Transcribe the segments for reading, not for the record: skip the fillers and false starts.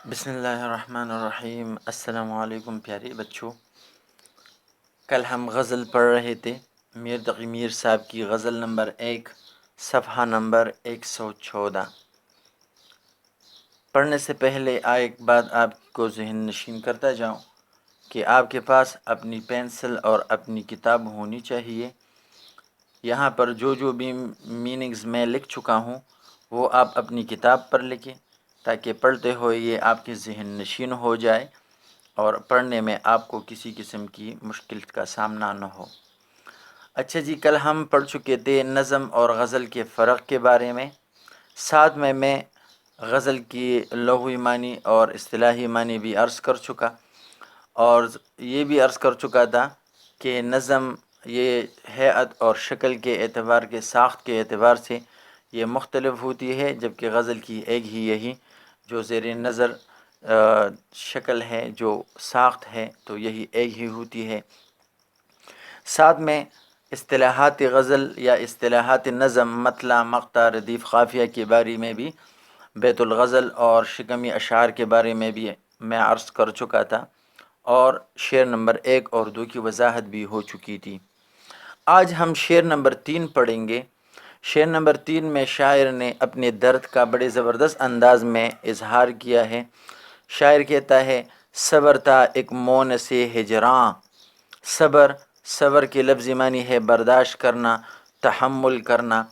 بسم اللہ الرحمن الرحیم۔ السلام علیکم پیارے بچوں، کل ہم غزل پڑھ رہے تھے میر تقی میر صاحب کی غزل نمبر 1، صفحہ نمبر 114۔ پڑھنے سے پہلے ایک بات آپ کو ذہن نشین کرتا جاؤں کہ آپ کے پاس اپنی پینسل اور اپنی کتاب ہونی چاہیے۔ یہاں پر جو بھی میننگز میں لکھ چکا ہوں وہ آپ اپنی کتاب پر لکھیں تاکہ پڑھتے ہوئے یہ آپ کے ذہن نشین ہو جائے اور پڑھنے میں آپ کو کسی قسم کی مشکل کا سامنا نہ ہو۔ اچھا جی، کل ہم پڑھ چکے تھے نظم اور غزل کے فرق کے بارے میں، ساتھ میں غزل کی لغوی معنی اور اصطلاحی معنی بھی عرض کر چکا، اور یہ بھی عرض کر چکا تھا کہ نظم یہ ہیئت اور شکل کے اعتبار کے ساخت کے اعتبار سے یہ مختلف ہوتی ہے، جبکہ غزل کی ایک ہی یہی جو زیر نظر شکل ہے، جو ساخت ہے، تو یہی ایک ہی ہوتی ہے۔ ساتھ میں اصطلاحات غزل یا اصطلاحات نظم، مطلع، مقطع، ردیف، قافیہ کے بارے میں بھی، بیت الغزل اور شکمی اشعار کے بارے میں بھی میں عرض کر چکا تھا، اور شعر نمبر 1 اور 2 کی وضاحت بھی ہو چکی تھی۔ آج ہم شعر نمبر 3 پڑھیں گے۔ شعر نمبر 3 میں شاعر نے اپنے درد کا بڑے زبردست انداز میں اظہار کیا ہے۔ شاعر کہتا ہے: صبر تا ایک مون سے ہجراں۔ صبر کے لفظی معنی ہے برداشت کرنا، تحمل کرنا۔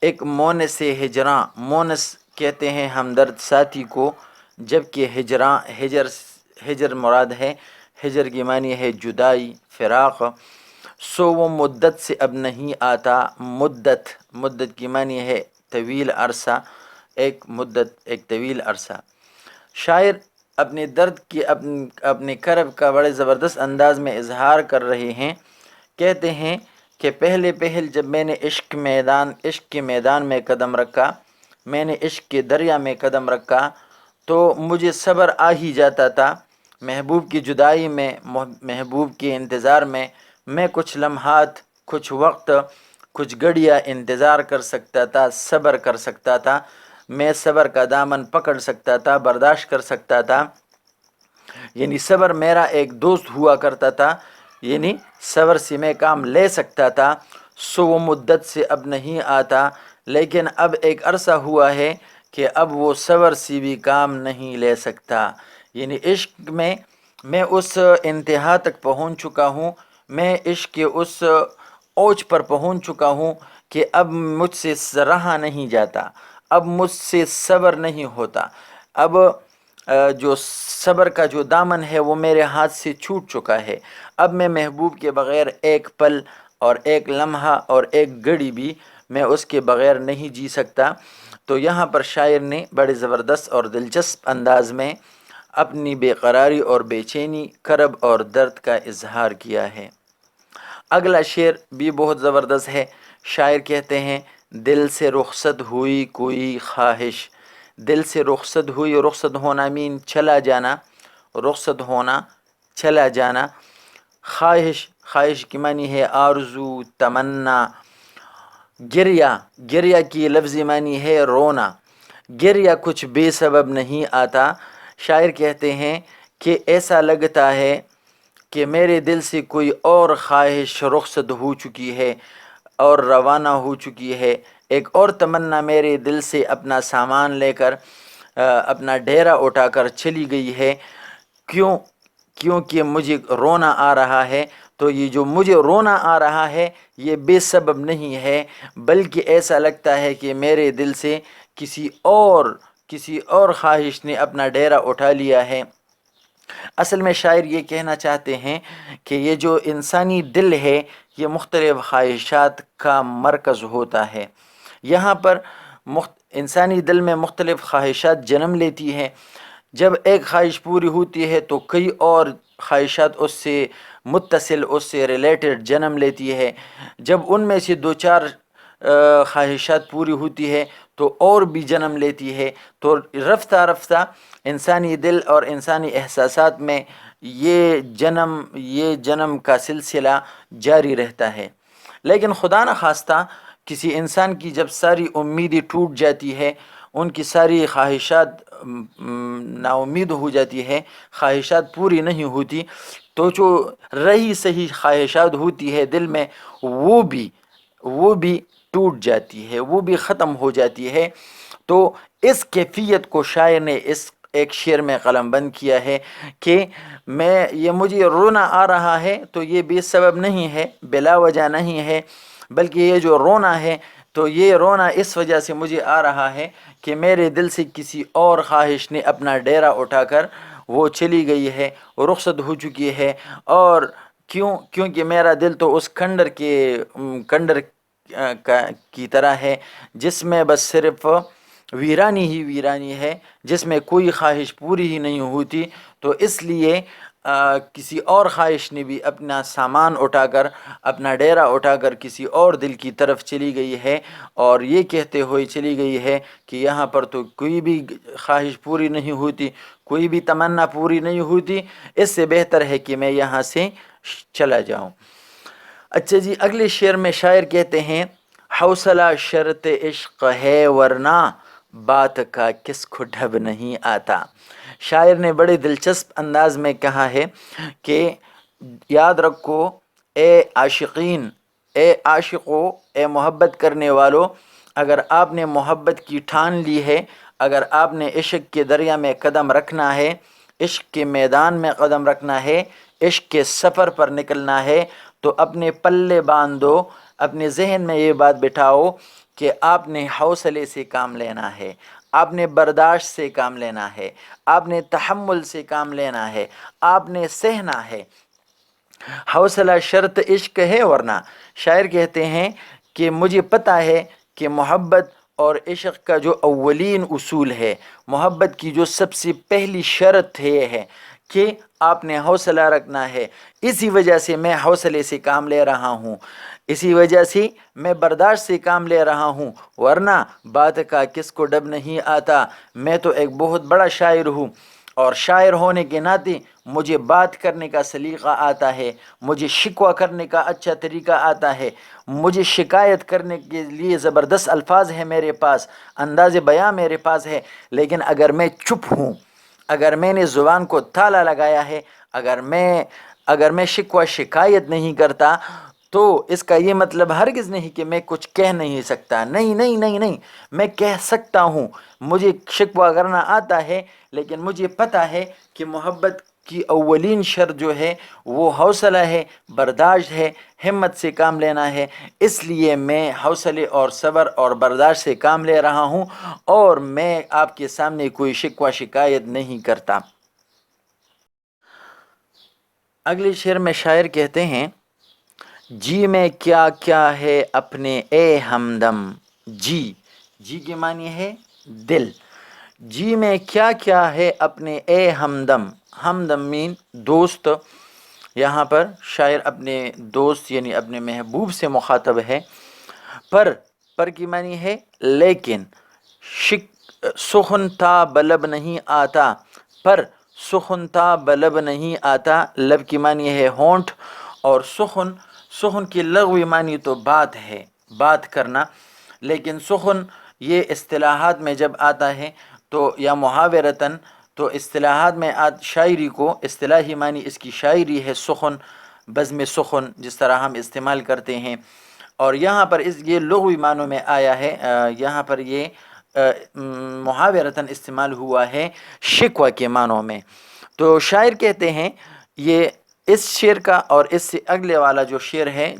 ایک مون سے ہجراں، مونس کہتے ہیں ہمدرد ساتھی کو، جبکہ ہجراں، ہجر مراد ہے، ہجر کی معنی ہے جدائی، فراق۔ سو وہ مدت سے اب نہیں آتا، مدت کی معنی ہے طویل عرصہ، ایک مدت، ایک طویل عرصہ۔ شاعر اپنے درد کی، اپنے کرب کا بڑے زبردست انداز میں اظہار کر رہے ہیں۔ کہتے ہیں کہ پہلے جب میں نے عشق کے میدان میں قدم رکھا، میں نے عشق کے دریا میں قدم رکھا، تو مجھے صبر آ ہی جاتا تھا۔ محبوب کی جدائی میں، محبوب کے انتظار میں کچھ لمحات، کچھ وقت، کچھ گھڑیاں انتظار کر سکتا تھا، صبر کر سکتا تھا، میں صبر کا دامن پکڑ سکتا تھا، برداشت کر سکتا تھا۔ یعنی صبر میرا ایک دوست ہوا کرتا تھا، یعنی صبر سے میں کام لے سکتا تھا۔ سو وہ مدت سے اب نہیں آتا، لیکن اب ایک عرصہ ہوا ہے کہ اب وہ صبر سے بھی کام نہیں لے سکتا۔ یعنی عشق میں اس انتہا تک پہنچ چکا ہوں، میں عشق کے اس اوج پر پہنچ چکا ہوں کہ اب مجھ سے رہا نہیں جاتا، اب مجھ سے صبر نہیں ہوتا، اب جو صبر کا جو دامن ہے وہ میرے ہاتھ سے چھوٹ چکا ہے۔ اب میں محبوب کے بغیر ایک پل اور ایک لمحہ اور ایک گھڑی بھی میں اس کے بغیر نہیں جی سکتا۔ تو یہاں پر شاعر نے بڑے زبردست اور دلچسپ انداز میں اپنی بے قراری اور بے چینی، کرب اور درد کا اظہار کیا ہے۔ اگلا شعر بھی بہت زبردست ہے۔ شاعر کہتے ہیں: دل سے رخصت ہوئی کوئی خواہش۔ دل سے رخصت ہوئی، رخصت ہونا مین چلا جانا، رخصت ہونا، چلا جانا۔ خواہش کی معنی ہے آرزو، تمنا۔ گریہ کی لفظی معنی ہے رونا۔ گریہ کچھ بے سبب نہیں آتا۔ شاعر کہتے ہیں کہ ایسا لگتا ہے کہ میرے دل سے کوئی اور خواہش رخصت ہو چکی ہے اور روانہ ہو چکی ہے، ایک اور تمنا میرے دل سے اپنا سامان لے کر، اپنا ڈیرا اٹھا کر چلی گئی ہے۔ کیونکہ مجھے رونا آ رہا ہے۔ تو یہ جو مجھے رونا آ رہا ہے یہ بے سبب نہیں ہے، بلکہ ایسا لگتا ہے کہ میرے دل سے کسی اور خواہش نے اپنا ڈیرا اٹھا لیا ہے۔ اصل میں شاعر یہ کہنا چاہتے ہیں کہ یہ جو انسانی دل ہے یہ مختلف خواہشات کا مرکز ہوتا ہے۔ یہاں پر انسانی دل میں مختلف خواہشات جنم لیتی ہیں۔ جب ایک خواہش پوری ہوتی ہے تو کئی اور خواہشات اس سے متصل، اس سے ریلیٹڈ جنم لیتی ہے۔ جب ان میں سے 2-4 خواہشات پوری ہوتی ہے تو اور بھی جنم لیتی ہے۔ تو رفتہ رفتہ انسانی دل اور انسانی احساسات میں یہ جنم کا سلسلہ جاری رہتا ہے۔ لیکن خدا نخواستہ کسی انسان کی جب ساری امیدیں ٹوٹ جاتی ہے، ان کی ساری خواہشات نا امید ہو جاتی ہے، خواہشات پوری نہیں ہوتی، تو جو رہی صحیح خواہشات ہوتی ہے دل میں وہ بھی ٹوٹ جاتی ہے، وہ بھی ختم ہو جاتی ہے۔ تو اس کیفیت کو شاعر نے اس ایک شعر میں قلم بند کیا ہے کہ مجھے رونا آ رہا ہے تو یہ بے سبب نہیں ہے، بلا وجہ نہیں ہے، بلکہ یہ جو رونا ہے تو یہ رونا اس وجہ سے مجھے آ رہا ہے کہ میرے دل سے کسی اور خواہش نے اپنا ڈیرا اٹھا کر وہ چلی گئی ہے، رخصت ہو چکی ہے۔ اور کیونکہ میرا دل تو اس کھنڈر کی طرح ہے جس میں بس صرف ویرانی ہی ویرانی ہے، جس میں کوئی خواہش پوری ہی نہیں ہوتی، تو اس لیے کسی اور خواہش نے بھی اپنا سامان اٹھا کر، اپنا ڈیرا اٹھا کر کسی اور دل کی طرف چلی گئی ہے، اور یہ کہتے ہوئے چلی گئی ہے کہ یہاں پر تو کوئی بھی خواہش پوری نہیں ہوتی، کوئی بھی تمنا پوری نہیں ہوتی، اس سے بہتر ہے کہ میں یہاں سے چلا جاؤں۔ اچھا جی، اگلے شعر میں شاعر کہتے ہیں، حوصلہ شرط عشق ہے ورنہ بات کا کس کو ڈھب نہیں آتا۔ شاعر نے بڑے دلچسپ انداز میں کہا ہے کہ یاد رکھو اے عاشقین، اے عاشقو، اے محبت کرنے والو، اگر آپ نے محبت کی ٹھان لی ہے، اگر آپ نے عشق کے دریا میں قدم رکھنا ہے، عشق کے میدان میں قدم رکھنا ہے، عشق کے سفر پر نکلنا ہے، تو اپنے پلے باندھو، اپنے ذہن میں یہ بات بٹھاؤ کہ آپ نے حوصلے سے کام لینا ہے، آپ نے برداشت سے کام لینا ہے، آپ نے تحمل سے کام لینا ہے، آپ نے سہنا ہے۔ حوصلہ شرط عشق ہے ورنہ، شاعر کہتے ہیں کہ مجھے پتہ ہے کہ محبت اور عشق کا جو اولین اصول ہے، محبت کی جو سب سے پہلی شرط یہ ہے کہ آپ نے حوصلہ رکھنا ہے، اسی وجہ سے میں حوصلے سے کام لے رہا ہوں، اسی وجہ سے میں برداشت سے کام لے رہا ہوں، ورنہ بات کا کس کو ڈب نہیں آتا۔ میں تو ایک بہت بڑا شاعر ہوں، اور شاعر ہونے کے ناطے مجھے بات کرنے کا سلیقہ آتا ہے، مجھے شکوہ کرنے کا اچھا طریقہ آتا ہے، مجھے شکایت کرنے کے لیے زبردست الفاظ ہیں میرے پاس، انداز بیان میرے پاس ہے، لیکن اگر میں چپ ہوں، اگر میں نے زبان کو تالا لگایا ہے، اگر میں شکوہ شکایت نہیں کرتا، تو اس کا یہ مطلب ہرگز نہیں کہ میں کچھ کہہ نہیں سکتا، نہیں نہیں نہیں نہیں، میں کہہ سکتا ہوں، مجھے شکوہ کرنا آتا ہے، لیکن مجھے پتہ ہے کہ محبت کی اولین شرط جو ہے وہ حوصلہ ہے، برداشت ہے، ہمت سے کام لینا ہے، اس لیے میں حوصلے اور صبر اور برداشت سے کام لے رہا ہوں، اور میں آپ کے سامنے کوئی شکوہ شکایت نہیں کرتا۔ اگلے شعر میں شاعر کہتے ہیں، جی میں کیا کیا ہے اپنے اے ہمدم، جی کے معنی ہے دل، جی میں کیا کیا ہے اپنے اے ہمدم، ہمدم مین دوست، یہاں پر شاعر اپنے دوست یعنی اپنے محبوب سے مخاطب ہے، پر کی معنی ہے لیکن، سخن تا بلب نہیں آتا، پر سخن تا بلب نہیں آتا، لب کی معنی ہے ہونٹ، اور سخن کی لغوی معنی تو بات ہے، بات کرنا، لیکن سخن یہ اصطلاحات میں جب آتا ہے تو یا محاورتاً، تو اصطلاحات میں شاعری کو اصطلاحی معنی اس کی شاعری ہے سخن، بزم سخن جس طرح ہم استعمال کرتے ہیں، اور یہاں پر یہ لغوی معنوں میں آیا ہے، یہاں پر یہ محاورتاً استعمال ہوا ہے شکوہ کے معنوں میں۔ تو شاعر کہتے ہیں یہ اس شعر کا اور اس سے اگلے والا جو شعر ہے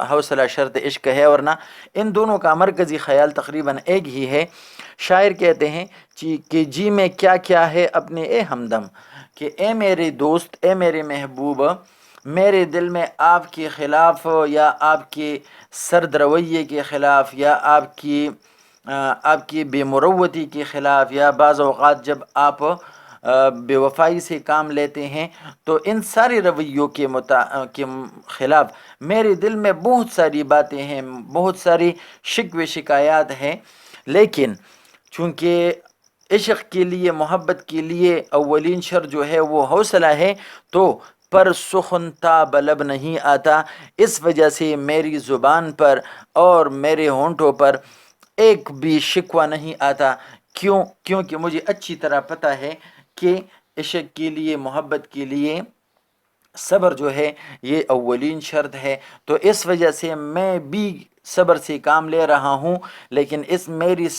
حوصلہ شرط عشق ہے ورنہ، ان دونوں کا مرکزی خیال تقریباً ایک ہی ہے۔ شاعر کہتے ہیں کہ جی میں کیا کیا ہے اپنے اے ہمدم، کہ اے میرے دوست، اے میرے محبوب، میرے دل میں آپ کے خلاف یا آپ کے سرد رویے کے خلاف یا آپ کی بے مروتی کے خلاف، یا بعض اوقات جب آپ بے وفائی سے کام لیتے ہیں، تو ان سارے رویوں کے خلاف میرے دل میں بہت ساری باتیں ہیں، بہت ساری شکوے شکایات ہیں، لیکن چونکہ عشق کے لیے، محبت کے لیے اولین شرط جو ہے وہ حوصلہ ہے، تو پر سخن تا بلب نہیں آتا، اس وجہ سے میری زبان پر اور میرے ہونٹوں پر ایک بھی شکوہ نہیں آتا. کیونکہ مجھے اچھی طرح پتہ ہے کہ عشق کے لیے، محبت کے لیے صبر جو ہے یہ اولین شرط ہے. تو اس وجہ سے میں بھی صبر سے کام لے رہا ہوں. لیکن اس میری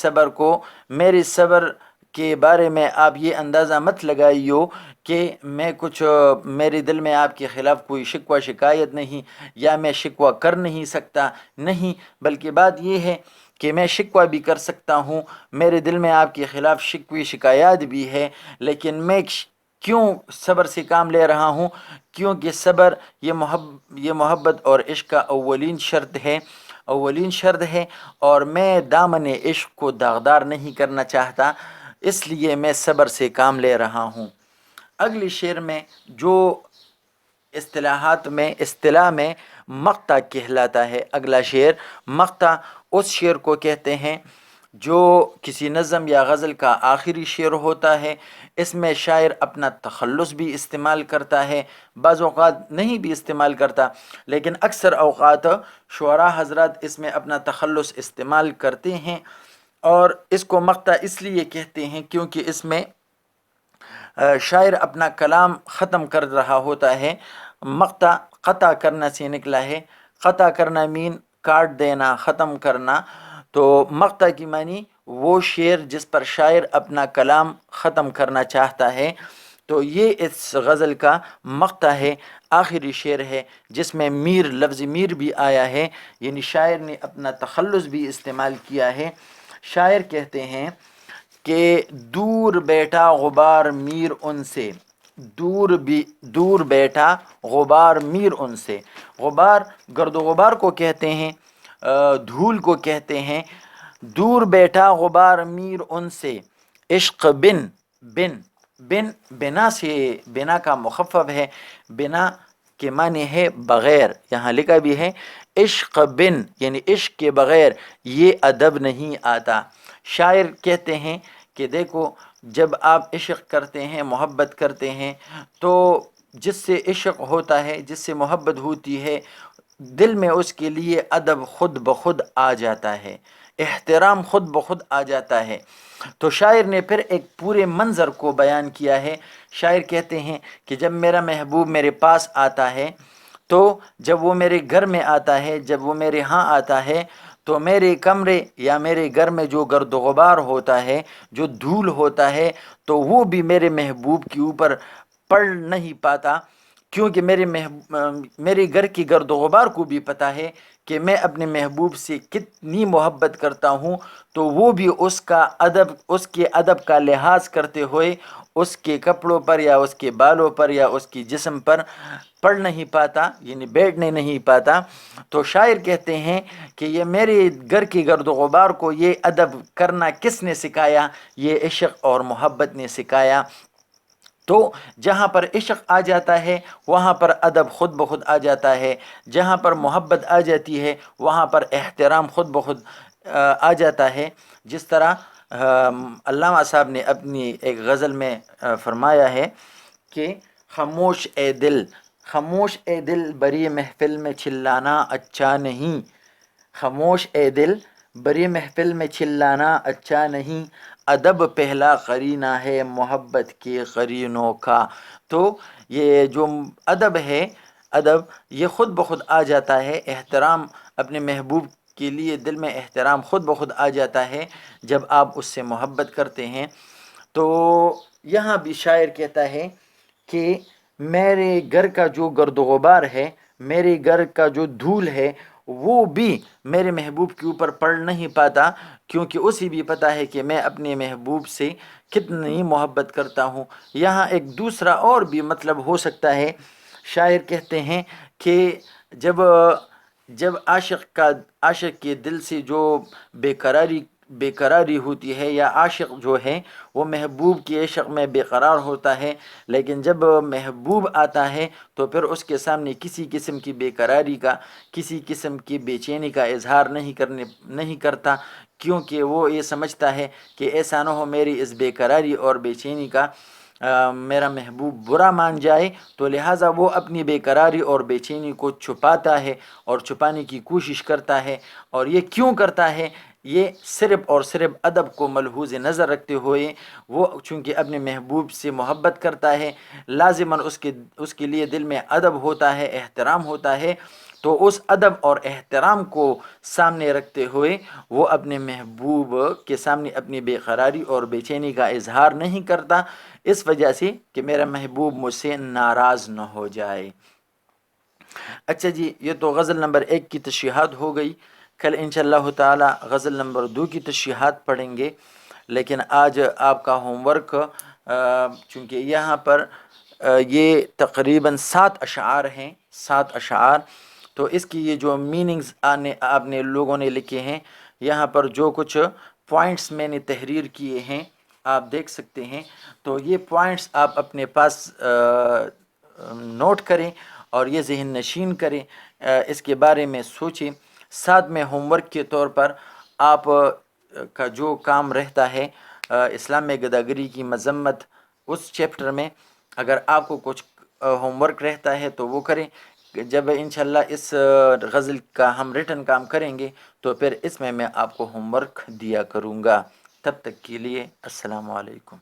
صبر کے بارے میں آپ یہ اندازہ مت لگائیو کہ میں کچھ میرے دل میں آپ کے خلاف کوئی شکوہ شکایت نہیں، یا میں شکوہ کر نہیں سکتا. نہیں، بلکہ بات یہ ہے کہ میں شکوہ بھی کر سکتا ہوں، میرے دل میں آپ کے خلاف شکوی شکایات بھی ہے. لیکن میں کیوں صبر سے کام لے رہا ہوں؟ کیونکہ صبر یہ محبت اور عشق کا اولین شرط ہے. اور میں دامن عشق کو داغدار نہیں کرنا چاہتا، اس لیے میں صبر سے کام لے رہا ہوں. اگلی شعر میں جو اصطلاح میں مقطع کہلاتا ہے، اگلا شعر مقطع اس شعر کو کہتے ہیں جو کسی نظم یا غزل کا آخری شعر ہوتا ہے. اس میں شاعر اپنا تخلص بھی استعمال کرتا ہے، بعض اوقات نہیں بھی استعمال کرتا، لیکن اکثر اوقات شعراء حضرات اس میں اپنا تخلص استعمال کرتے ہیں. اور اس کو مقطع اس لیے کہتے ہیں کیونکہ اس میں شاعر اپنا کلام ختم کر رہا ہوتا ہے. مقطع قطع کرنا سے نکلا ہے. قطع کرنا مین کاٹ دینا، ختم کرنا. تو مقطع کی معنی وہ شعر جس پر شاعر اپنا کلام ختم کرنا چاہتا ہے. تو یہ اس غزل کا مقطع ہے، آخری شعر ہے، جس میں لفظ میر بھی آیا ہے، یعنی شاعر نے اپنا تخلص بھی استعمال کیا ہے. شاعر کہتے ہیں کہ دور بیٹھا غبار میر ان سے، دور بیٹھا غبار میر ان سے. غبار گرد و غبار کو کہتے ہیں، دھول کو کہتے ہیں. دور بیٹھا غبار میر ان سے، عشق بنا سے، بنا کا مخفف ہے، بنا کے معنی ہے بغیر، یہاں لکھا بھی ہے عشق یعنی عشق کے بغیر یہ ادب نہیں آتا. شاعر کہتے ہیں کہ دیکھو، جب آپ عشق کرتے ہیں، محبت کرتے ہیں، تو جس سے عشق ہوتا ہے، جس سے محبت ہوتی ہے، دل میں اس کے لیے ادب خود بخود آ جاتا ہے، احترام خود بخود آ جاتا ہے. تو شاعر نے پھر ایک پورے منظر کو بیان کیا ہے. شاعر کہتے ہیں کہ جب میرا محبوب میرے پاس آتا ہے، تو جب وہ میرے گھر میں آتا ہے، جب وہ میرے ہاں آتا ہے، تو میرے کمرے یا میرے گھر میں جو گرد و غبار ہوتا ہے، جو دھول ہوتا ہے، تو وہ بھی میرے محبوب کے اوپر پڑ نہیں پاتا. کیونکہ میرے گھر کی گرد و غبار کو بھی پتہ ہے کہ میں اپنے محبوب سے کتنی محبت کرتا ہوں. تو وہ بھی اس کے ادب کا لحاظ کرتے ہوئے اس کے کپڑوں پر یا اس کے بالوں پر یا اس کی جسم پر پڑ نہیں پاتا، یعنی بیٹھنے نہیں پاتا. تو شاعر کہتے ہیں کہ یہ میرے گھر کی گرد و غبار کو یہ ادب کرنا کس نے سکھایا؟ یہ عشق اور محبت نے سکھایا. تو جہاں پر عشق آ جاتا ہے وہاں پر ادب خود بخود آ جاتا ہے، جہاں پر محبت آ جاتی ہے وہاں پر احترام خود بخود آ جاتا ہے. جس طرح علامہ صاحب نے اپنی ایک غزل میں فرمایا ہے کہ خاموش اے دل بری محفل میں چلانا اچھا نہیں، خاموش اے دل بری محفل میں چلانا اچھا نہیں، ادب پہلا قرینہ ہے محبت کے قرینوں کا. تو یہ جو ادب ہے، ادب یہ خود بخود آ جاتا ہے. احترام اپنے محبوب کے لیے دل میں احترام خود بخود آ جاتا ہے جب آپ اس سے محبت کرتے ہیں. تو یہاں بھی شاعر کہتا ہے کہ میرے گھر کا جو گرد و غبار ہے، میرے گھر کا جو دھول ہے، وہ بھی میرے محبوب کے اوپر پڑ نہیں پاتا، کیونکہ اسے بھی پتہ ہے کہ میں اپنے محبوب سے کتنی محبت کرتا ہوں. یہاں ایک دوسرا اور بھی مطلب ہو سکتا ہے. شاعر کہتے ہیں کہ جب عاشق کے دل سے جو بے قراری ہوتی ہے، یا عاشق جو ہے وہ محبوب کے عشق میں بے قرار ہوتا ہے، لیکن جب محبوب آتا ہے تو پھر اس کے سامنے کسی قسم کی بے قراری کا، کسی قسم کی بے چینی کا اظہار نہیں کرتا، کیونکہ وہ یہ سمجھتا ہے کہ ایسا نہ ہو میری اس بے قراری اور بے چینی کا میرا محبوب برا مان جائے. تو لہٰذا وہ اپنی بے قراری اور بے چینی کو چھپاتا ہے اور چھپانے کی کوشش کرتا ہے. اور یہ کیوں کرتا ہے؟ یہ صرف اور صرف ادب کو ملحوظ نظر رکھتے ہوئے، وہ چونکہ اپنے محبوب سے محبت کرتا ہے، لازماً اس کے لیے دل میں ادب ہوتا ہے، احترام ہوتا ہے، تو اس ادب اور احترام کو سامنے رکھتے ہوئے وہ اپنے محبوب کے سامنے اپنی بے قراری اور بے چینی کا اظہار نہیں کرتا، اس وجہ سے کہ میرا محبوب مجھ سے ناراض نہ ہو جائے۔ اچھا جی، یہ تو غزل نمبر 1 کی تشریحات ہو گئی۔ کل انشاءاللہ تعالی غزل نمبر 2 کی تشریحات پڑھیں گے، لیکن آج آپ کا ہوم ورک، چونکہ یہاں پر یہ تقریباً 7 اشعار ہیں، 7 اشعار، تو اس کی یہ جو میننگز آپ نے لوگوں نے لکھے ہیں، یہاں پر جو کچھ پوائنٹس میں نے تحریر کیے ہیں آپ دیکھ سکتے ہیں، تو یہ پوائنٹس آپ اپنے پاس نوٹ کریں اور یہ ذہن نشین کریں، اس کے بارے میں سوچیں۔ ساتھ میں ہوم ورک کے طور پر آپ کا جو کام رہتا ہے اسلام میں گداگری کی مذمت، اس چیپٹر میں اگر آپ کو کچھ ہوم ورک رہتا ہے تو وہ کریں۔ جب انشاءاللہ اس غزل کا ہم ریٹن کام کریں گے تو پھر اس میں آپ کو ہوم ورک دیا کروں گا۔ تب تک کے لیے السلام علیکم۔